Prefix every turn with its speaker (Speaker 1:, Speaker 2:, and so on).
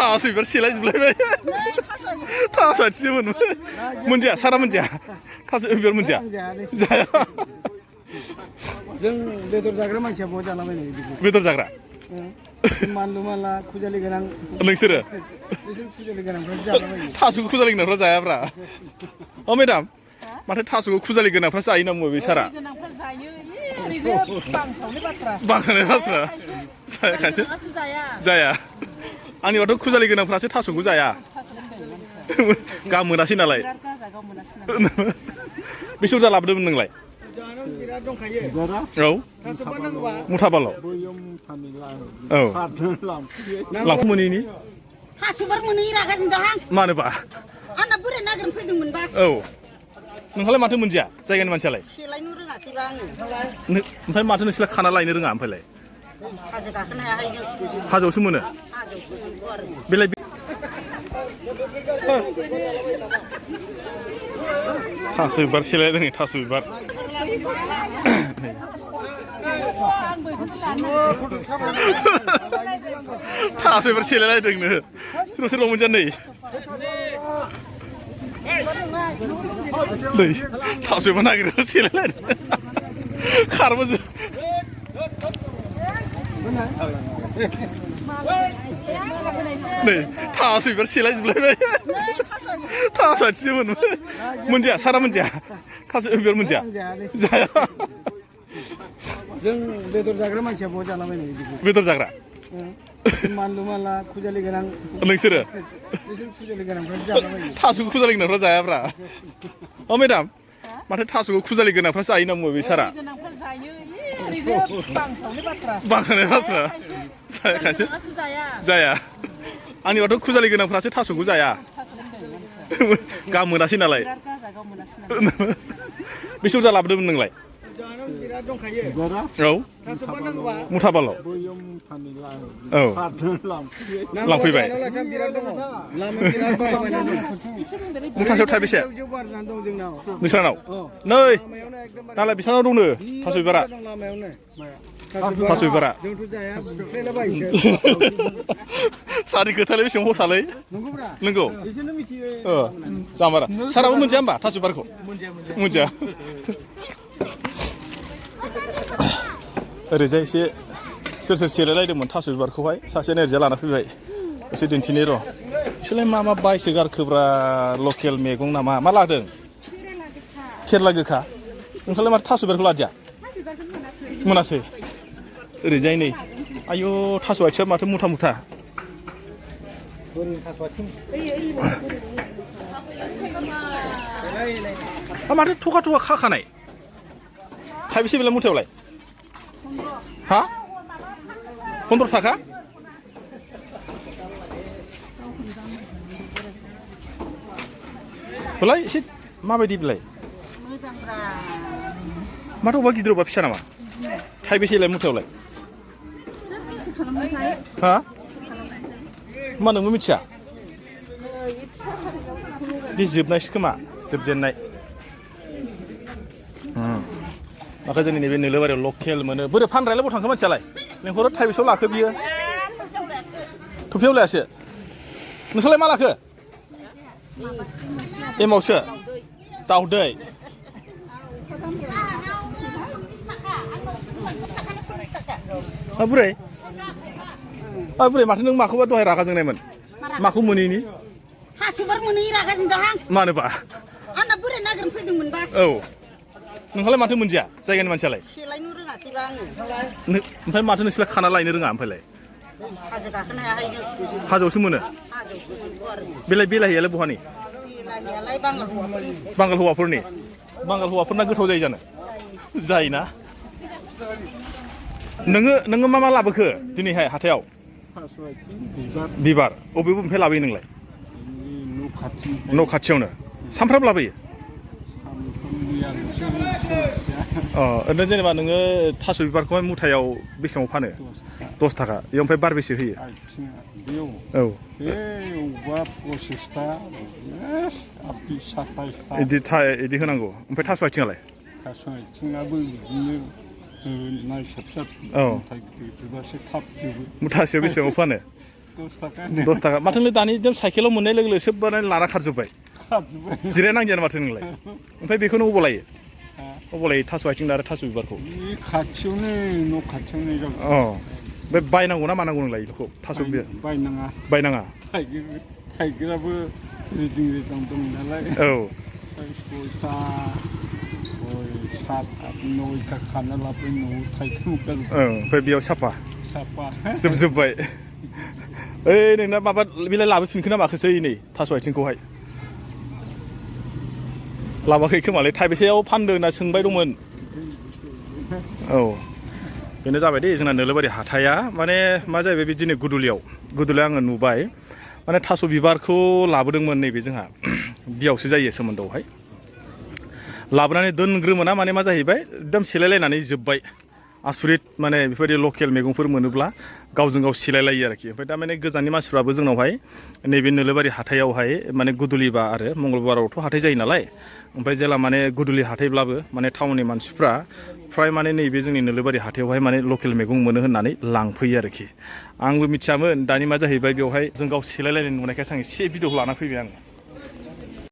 Speaker 1: थास' बिबार सेलायजोबलायबाय थास' आथिंसो मोनबाय मोनजाया सारा मोनजाया थास' बिबार मोनजाया जाया
Speaker 2: जों बेदर जाग्रा मानसिया बहुत जालाबायनाय बिदि
Speaker 1: बेदर जाग्रा
Speaker 2: मानलु मानला खुजालि गोनां
Speaker 1: नोंसोरो
Speaker 2: खुजालि गोनांफ्रा जालाबायो
Speaker 1: थास'खौ खुजालि गोनांफ्रा जायाब्रा अ मेडाम माथो थास'खौ खुजालि गोनांफ्रा जायो ना बुङो बे सारा बांसावनाय बाथ्रा खायसे जाया आंनिबाथ' खुजालि गोनांफ्रासो थास'खौ जाया गाहाम मोनासै नालाय बेसे बुरजा लाबोदोंमोन नोंलाय
Speaker 2: बिराद दंखायो
Speaker 1: औ मुथाबाल' औ लांफै मोनैनि
Speaker 3: थास'बार मोनहै रागा जोंदाहां
Speaker 1: मानोबा
Speaker 3: आंना बोरै नागिरनो फैदोंमोनबा
Speaker 1: औ नोंहालाय माथो मोनजाया जायगानि मानसियालाय
Speaker 3: सेलायनो रोङासैबा आङो
Speaker 1: ओमफ्राय माथो नोंसोरलाय खाना लायनो रोङा ओमफ्रायलाय
Speaker 3: हाजो गाखोनो हायाहाय जों
Speaker 1: हाजोआवसो मोनो
Speaker 3: हाजोआवसो मोनथ' आरो
Speaker 1: बेलाय थास' बिबार सेलायदों नै थास' बिबार थास' बिबार सेलायलायदोंनो सोरबा सोरबा मोनजा नै नै थास' बिबार नागिरनानै सेलायलायदों खारबोजोब नै थास' बिबार सेलायजोबलायबाय थास' आथिंसो मोनबाय मोनजाया सारा मोनजाया थास' बिबार मोनजाया जाया
Speaker 2: जों बेदर जाग्रा मानसिया बहुत जालाबायनाय बिदि
Speaker 1: बेदर जाग्रा
Speaker 2: मानलु मानला खुजालि गोनां
Speaker 1: नोंसोरो
Speaker 2: खुजालि गोनांफ्रा जालाबायो
Speaker 1: थास'खौ खुजालि गोनांफ्रा जायाब्रा अ मेडाम माथो थास'खौ खुजालि गोनांफ्रा जायो ना बुङो बे सारा बांसावनाय बाथ्रा खायसे जाया आंनिबाथ' खुजालि गोनांफ्रासो थास'खौ जाया गाहाम मोनासै नालाय बेसे बुरजा लाबोदोंमोन नोंलाय
Speaker 2: बिराद दंखायो
Speaker 1: औ मुथाबाल' औ लांफैबाय मुथासेयाव थाइबेसे नोंस्रानाव नै दालाय बिसानाव दंनो थास' बिबारा थास' बिबारा सारि खोथालाय बेसेबां हसालै नंगौ जामारा साराबो मोनजाया होमबा थास' बिबारखौ मोनजाया ओरैजाय एसे सोर सोर सेलायलायदोंमोन थास' बिबारखौहाय सासे नोरजिया लाना फैबाय एसे दिन्थिनि र' बिसोरलाय मा मा बायसो गारखोब्रा लकेल मैगं नामा मा लादों केरेला गोखा नोंथांलाय माथो थास' बिबारखौ लादिया मोनासै ओरैजाय नै आयु थास' आथिङा माथो मुथा मुथा माथो थखा थखा खाखानाय थाइबेसे बेलाय मुथायावलाय हा 15 थाखा बेलाय एसे माबायदि बेलाय माथो अबा गिदिर अबा फिसा नामा थाइबेसेलाय मुथायावलाय हा मा नोंबो मिथिया बे जोबनायसो खोमा जोबजेननाय माखा जोंनि नैबे नोलोबारियाव लकेल मोनो बोरै फानग्रायालाय बहा थांखो मानसियालाय लेंहरो थाइबेसेयाव लाखो बियो थफियाव लायासो नोंसोरलाय मा लाखो एमावसो दाउदै बुरै बुरै माथो नों माखौबा दहाय रागा जोंनायमोन माखौ मोनैनि
Speaker 3: थास'बार मोनहै रागा जोंदाहां
Speaker 1: मानोबा
Speaker 3: आंना बोरै नागिरनो फैदोंमोनबा
Speaker 1: औ नोंहालाय माथो मोनजाया जायगानि मानसियालाय
Speaker 3: सेलायनो रोङासैबा आङो
Speaker 1: ओमफ्राय माथो नोंसोरलाय खाना लायनो रोङा ओमफ्रायलाय
Speaker 3: हाजो गाखोनो हायाहाय जों
Speaker 1: हाजोआवसो मोनो
Speaker 3: हाजोआवसो मोनथ' आरो
Speaker 1: बेलाय बेलाहियालाय बहानि
Speaker 3: बेलाहियालाय बांगाल हौवाफोरनि
Speaker 1: बांगाल हौवाफोरनि बांगाल हौवाफोरना गोथाव जायो जानो जायोना नोङो मा मा लाबोखो दिनैहाय हाथायाव बिबार अबे बबेनिफ्राय लाबोयो नोंलाय न' खाथियावनो सामफ्रामबो लाबोयो ओरैनो जेनेबा नोङो थास' बिबारखौहाय मुथायाव बेसेबाङाव फानो 10 थाखा बेयाव ओमफ्राय बारबेसे होयो औ बिदि होनांगौ ओमफ्राय थास' आथिङालाय
Speaker 4: थास' आथिङाबो बिदिनो नायसाब साब
Speaker 1: मुथासेयाव बेसेबाङाव फानो
Speaker 4: 10 थाखा
Speaker 1: 10 थाखा माथो नों दानि जों साइकेलाव मोननाय लोगो लोगो सोबबानो लाना खारजोब्बाय
Speaker 4: खाजोब्बाय
Speaker 1: जिरायनांगोन माथो नोंलाय ओमफ्राय बेखौनो अबाव लायो अबाव लायो थास' आथिं आरो थास' बिबारखौ
Speaker 4: बे खाथियावनो न' खाथियावनो जाबाय
Speaker 1: अ बे बायनांगौ ना मानांगौ नोंलाय बेखौ थास' बिबार
Speaker 4: बायनाङा
Speaker 1: बायनाङा
Speaker 4: थाइगिराबो रिदिं रिदां दं नालाय
Speaker 1: औ
Speaker 4: 6टा 7 8 9टा खाना लाबोबाय न'आव थाइथाम
Speaker 1: ओमफ्राय बेयाव साफा
Speaker 4: साफा
Speaker 1: जोबजोब्बाय ओइ नोंना माबा बिलाइ लाबोफिनखो ना माखोसै नै थास' आथिंखौहाय लाबाखै खोमालै थाइबेसेयाव फानदों होनना सोंबाय दंमोन औ बेनो जाबाय दे जोंना नोलोबारि हाथाया माने मा जाहैबाय बिदिनो गुदुलियाव आङो नुबाय माने थास' बिबारखौ लाबोदोंमोन नैबे जोंहा बियावसो जायो सोमोन्दोआवहाय लाबोनानै दोनग्रोमोना माने मा जाहैबाय एकदम सेलायलायनानै जोब्बाय आसुरित माने बेफोरबायदि लकेल मैगंफोर मोनोब्ला गावजों गाव सिलायलायो आरोखि ओमफ्राय दा माने गोजाननि मानसिफ्राबो जोंनावहाय नैबे नोलोबारि हाथायावहाय माने गुदुलिबा आरो मंगलबारावथ' हाथाय जायो नालाय ओमफ्राय जेला माने गुदुलि हाथायब्लाबो माने टाउननि मानसिफ्रा फ्राय माने नैबे जोंनि नोलोबारि हाथायावहाय माने लकेल मैगं मोनो होननानै लांफैयो आरोखि आंबो मिथियामोन दानि मा जाहैबाय बेवहाय जों गाव सेलायलायनाय नुनायखायसो आं एसे भिडिअ लाना फैबाय आङो